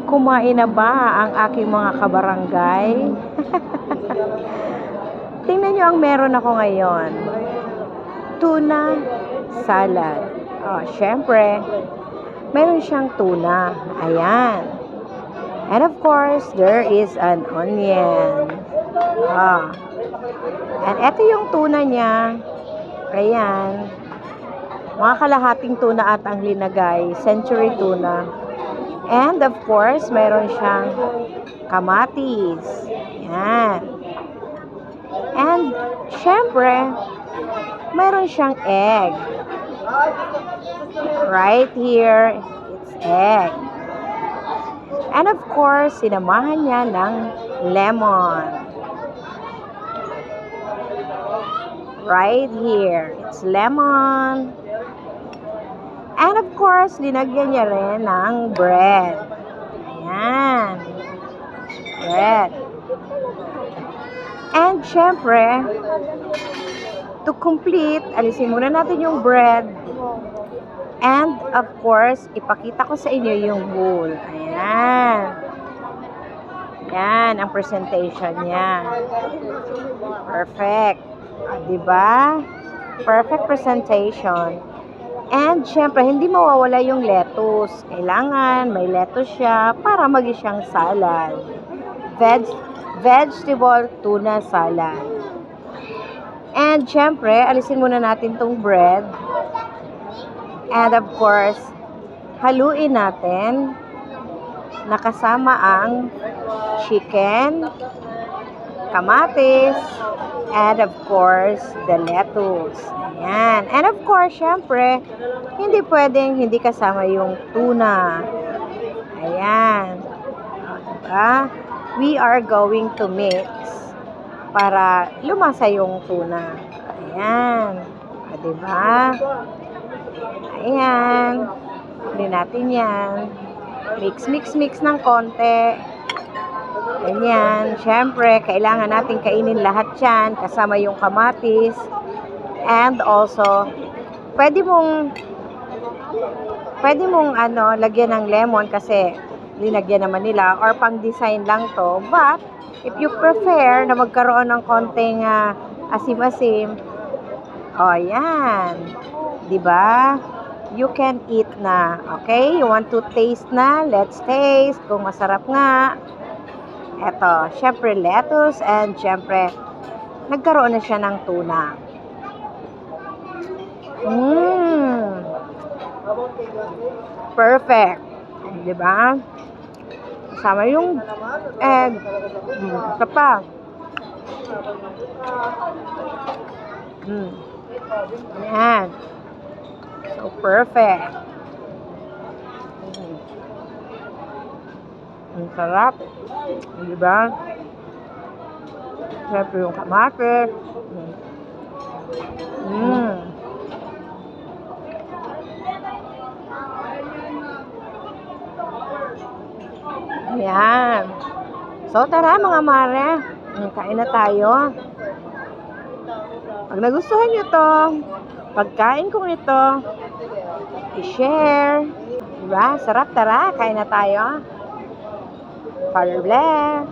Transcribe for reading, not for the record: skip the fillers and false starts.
Kumain na ba ang aking mga kabarangay? Tingnan nyo ang meron ako ngayon. Tuna salad. Oh, syempre, meron siyang tuna. Ayan. And of course, there is an onion. Ah. And ito yung tuna niya. Ayan. Mga kalahating tuna at ang linagay. Century tuna. And of course, meron siyang kamatis. Ayan. And syempre, meron siyang egg. Right here, it's egg. And of course, sinamahan niya ng lemon. Right here, it's lemon. And of course, linagyan niya rin ng bread. Ayan. Bread. And syempre, to complete, alisin muna natin yung bread. And of course, ipakita ko sa inyo yung bowl. Ayan. Yan ang presentation niya. Perfect. Diba? Perfect presentation. And syempre, hindi mawawala yung lettuce. Kailangan may lettuce siya para maging siyang salad. Vegetable tuna salad. And syempre, alisin muna natin tong bread. And of course, haluin natin nakasama ang chicken, kamatis, and of course, the lettuce. Ayan. And of course, syempre, hindi pwedeng hindi kasama yung tuna. Ayan. Diba? We are going to mix para lumasa yung tuna. Ayan. Diba? Ayan. Hindi natin yan. Mix ng konti. Ganyan. Syempre, kailangan natin kainin lahat yan. Kasama yung kamatis. And also, pwede mong lagyan ng lemon kasi linagyan naman nila or pang design lang to. But, if you prefer na magkaroon ng konting asim-asim, oh, yan. Diba? You can eat na. Okay? You want to taste na? Let's taste. Kung masarap nga. Eto, syempre lettuce and syempre nagkaroon na siya ng tuna. Perfect. Diba? Kasama yung egg. Ito pa. Ayan. So, perfect. Ang sarap. Diba? Siyempre yung kamatis. Ayan. So, tara mga mare. Kain na tayo. Pag nagustuhan nyo to, pagkain kong ito, i-share. Diba? Sarap, tara. Kain na tayo. Father bless.